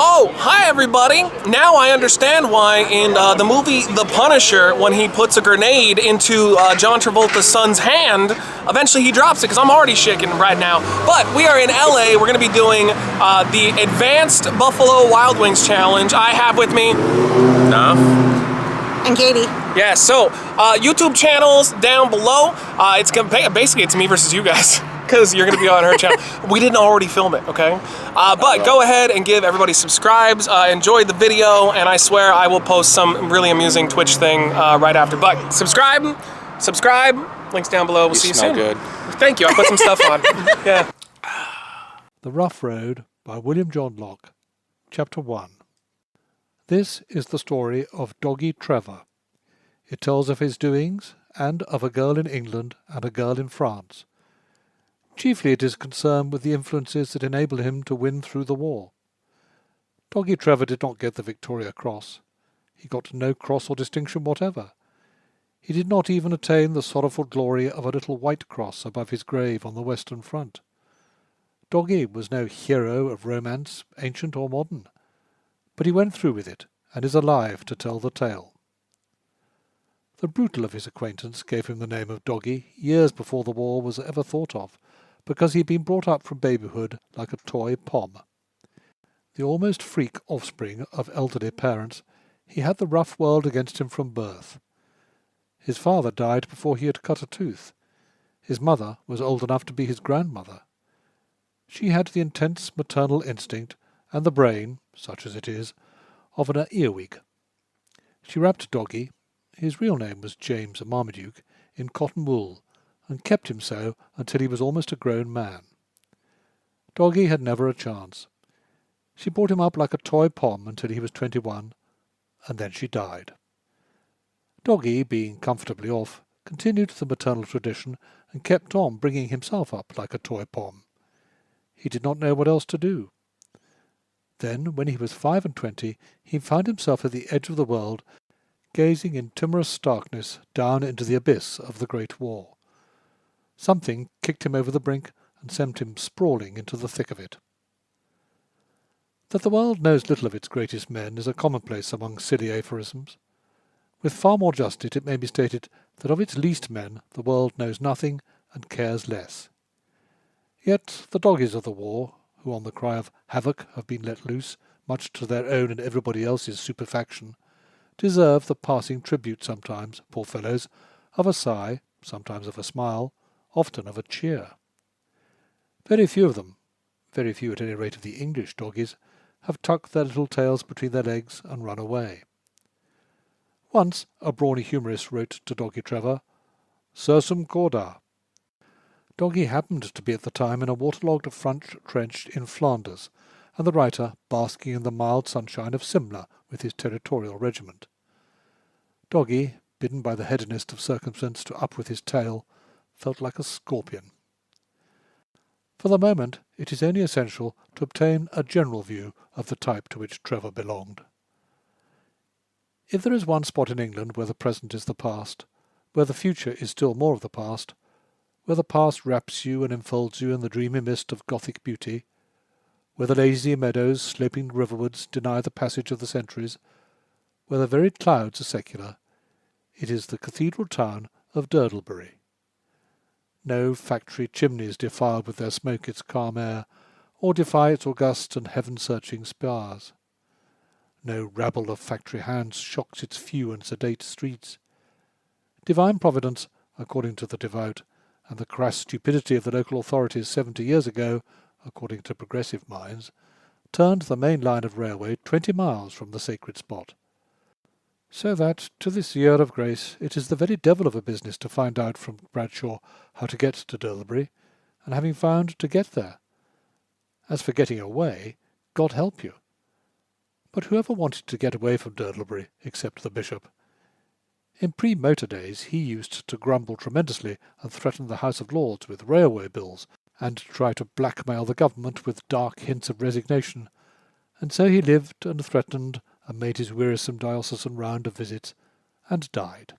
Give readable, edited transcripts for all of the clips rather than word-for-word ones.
Oh, hi everybody! Now I understand why in the movie The Punisher, when he puts a grenade into John Travolta's son's hand, eventually he drops it, because I'm already shaking right now. But we are in LA, we're going to be doing the Advanced Buffalo Wild Wings Challenge. I have with me... And Katie. Yeah, so YouTube channels down below. Basically it's me versus you guys, because you're going to be on her channel. We didn't already film it, okay? But go ahead and give everybody subscribes. Enjoy the video, and I swear I will post some really amusing Twitch thing right after. But subscribe. Links down below. We'll see you soon. Good. Thank you. I put some stuff on. Yeah. The Rough Road by William John Locke, Chapter 1. This is the story of Doggy Trevor. It tells of his doings, and of a girl in England and a girl in France. Chiefly it is concerned with the influences that enabled him to win through the war. Doggy Trevor did not get the Victoria Cross. He got no cross or distinction whatever. He did not even attain the sorrowful glory of a little white cross above his grave on the Western Front. Doggy was no hero of romance, ancient or modern, but he went through with it, and is alive to tell the tale. The brutal of his acquaintance gave him the name of Doggy years before the war was ever thought of, because he had been brought up from babyhood like a toy pom. The almost freak offspring of elderly parents, he had the rough world against him from birth. His father died before he had cut a tooth. His mother was old enough to be his grandmother. She had the intense maternal instinct and the brain, such as it is, of an earwig. She wrapped Doggy, his real name was James Marmaduke, in cotton wool, and kept him so until he was almost a grown man. Doggy had never a chance. She brought him up like a toy pom until he was 21, and then she died. Doggy, being comfortably off, continued the maternal tradition and kept on bringing himself up like a toy pom. He did not know what else to do. Then, when he was 25, he found himself at the edge of the world, gazing in timorous starkness down into the abyss of the Great War. Something kicked him over the brink and sent him sprawling into the thick of it. That the world knows little of its greatest men is a commonplace among silly aphorisms. With far more justice it may be stated that of its least men the world knows nothing and cares less. Yet the doggies of the war, who on the cry of havoc have been let loose, much to their own and everybody else's stupefaction, deserve the passing tribute sometimes, poor fellows, of a sigh, sometimes of a smile, often of a cheer. Very few of them, very few at any rate of the English doggies, have tucked their little tails between their legs and run away. Once a brawny humorist wrote to Doggy Trevor, "Sursum corda." Doggy happened to be at the time in a waterlogged French trench in Flanders, and the writer basking in the mild sunshine of Simla with his territorial regiment. Doggy, bidden by the hedonist of circumstance to up with his tail, felt like a scorpion. For the moment it is only essential to obtain a general view of the type to which Trevor belonged. If there is one spot in England where the present is the past, where the future is still more of the past, where the past wraps you and enfolds you in the dreamy mist of Gothic beauty, where the lazy meadows sloping riverwards deny the passage of the centuries, where the very clouds are secular, it is the cathedral town of Durdlebury. No factory chimneys defile with their smoke its calm air, or defy its august and heaven-searching spires. No rabble of factory hands shocks its few and sedate streets. Divine Providence, according to the devout, and the crass stupidity of the local authorities 70 years ago, according to progressive minds, turned the main line of railway 20 miles from the sacred spot. So that, to this year of grace, it is the very devil of a business to find out from Bradshaw how to get to Durdlebury, and having found, to get there. As for getting away, God help you. But whoever wanted to get away from Durdlebury, except the bishop? In pre-motor days he used to grumble tremendously and threaten the House of Lords with railway bills, and try to blackmail the government with dark hints of resignation, and so he lived and threatened and made his wearisome diocesan round of visits, and died.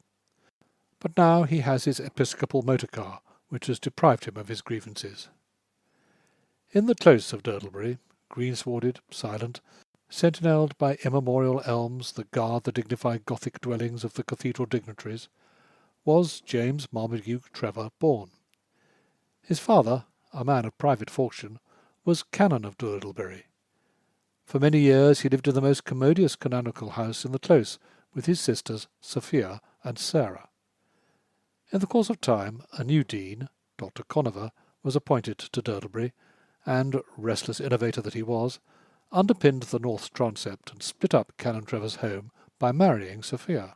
But now he has his episcopal motor car, which has deprived him of his grievances. In the close of Durdlebury, greenswarded, silent, sentinelled by immemorial elms that guard the dignified Gothic dwellings of the cathedral dignitaries, was James Marmaduke Trevor born. His father, a man of private fortune, was Canon of Durdlebury. For many years he lived in the most commodious canonical house in the close with his sisters Sophia and Sarah. In the course of time a new dean, Dr. Conover, was appointed to Durdlebury, and, restless innovator that he was, underpinned the North transept and split up Canon Trevor's home by marrying Sophia.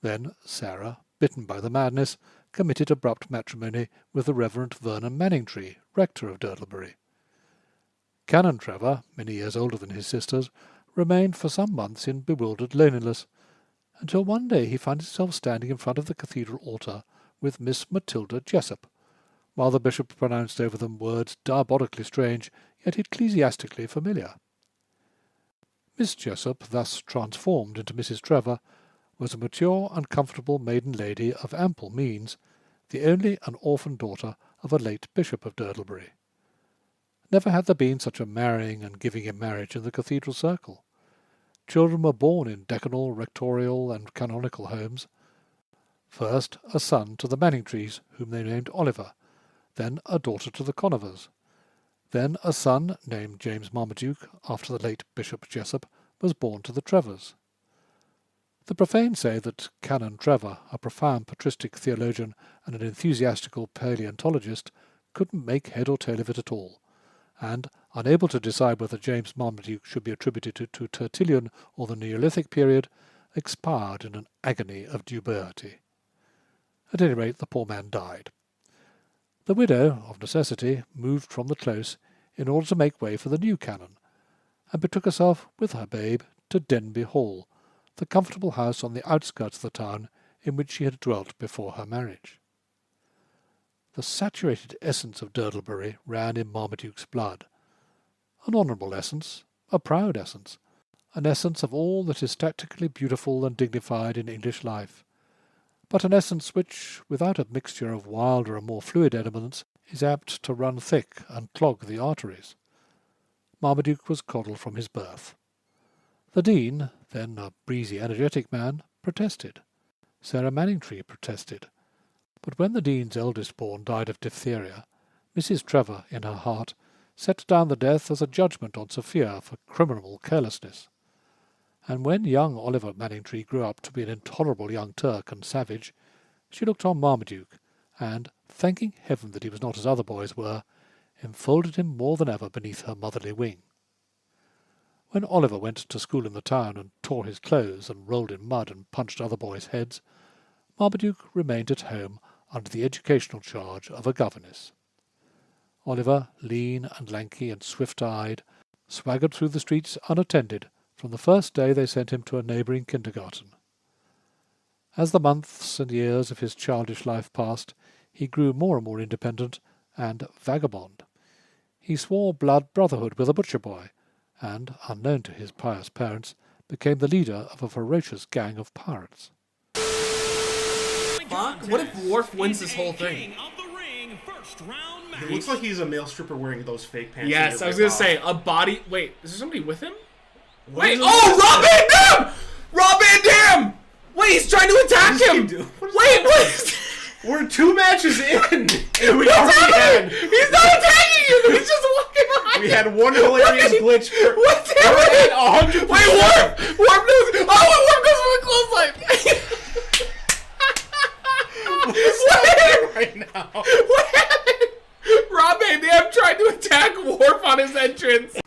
Then Sarah, bitten by the madness, committed abrupt matrimony with the Reverend Vernon Manningtree, rector of Durdlebury. Canon Trevor, many years older than his sisters, remained for some months in bewildered loneliness, until one day he found himself standing in front of the cathedral altar with Miss Matilda Jessup, while the bishop pronounced over them words diabolically strange, yet ecclesiastically familiar. Miss Jessup, thus transformed into Mrs. Trevor, was a mature and comfortable maiden lady of ample means, the only and orphan daughter of a late bishop of Durdlebury. Never had there been such a marrying and giving in marriage in the cathedral circle. Children were born in decanal, rectorial, and canonical homes. First a son to the Manningtrees, whom they named Oliver, then a daughter to the Conovers. Then a son, named James Marmaduke, after the late Bishop Jessup, was born to the Trevors. The profane say that Canon Trevor, a profound patristic theologian and an enthusiastical paleontologist, couldn't make head or tail of it at all, and, unable to decide whether James Marmaduke should be attributed to Tertullian or the Neolithic period, expired in an agony of dubiety. At any rate, the poor man died. The widow, of necessity, moved from the close in order to make way for the new canon, and betook herself with her babe to Denby Hall, the comfortable house on the outskirts of the town in which she had dwelt before her marriage. The saturated essence of Durdlebury ran in Marmaduke's blood. An honourable essence, a proud essence, an essence of all that is tactically beautiful and dignified in English life, but an essence which, without a mixture of wilder and more fluid elements, is apt to run thick and clog the arteries. Marmaduke was coddled from his birth. The dean, then a breezy, energetic man, protested. Sarah Manningtree protested. But when the dean's eldest born died of diphtheria, Mrs. Trevor, in her heart, set down the death as a judgment on Sophia for criminal carelessness. And when young Oliver Manningtree grew up to be an intolerable young Turk and savage, she looked on Marmaduke, and, thanking heaven that he was not as other boys were, enfolded him more than ever beneath her motherly wing. When Oliver went to school in the town and tore his clothes and rolled in mud and punched other boys' heads, Marmaduke remained at home under the educational charge of a governess. Oliver, lean and lanky and swift-eyed, swaggered through the streets unattended from the first day they sent him to a neighbouring kindergarten. As the months and years of his childish life passed, he grew more and more independent and vagabond. He swore blood brotherhood with a butcher boy, and, unknown to his pious parents, became the leader of a ferocious gang of pirates. What if Worf wins this whole thing? It looks like he's a male stripper wearing those fake pants. Yes, I was going to say, a body... Wait, is there somebody with him? Wait, oh, Rob Van Dam! Rob Van Dam! Wait, he's trying to attack him! Wait, what is... We're 2 matches in, and we What's already happening? had... He's not attacking you! He's just walking behind We had one hilarious glitch. What's happening? 100%. Wait, Warp! Warp knows... Oh, Warp goes for the clothesline! What's happening right now? What happened? Rob Van Dam tried to attack Warp on his entrance.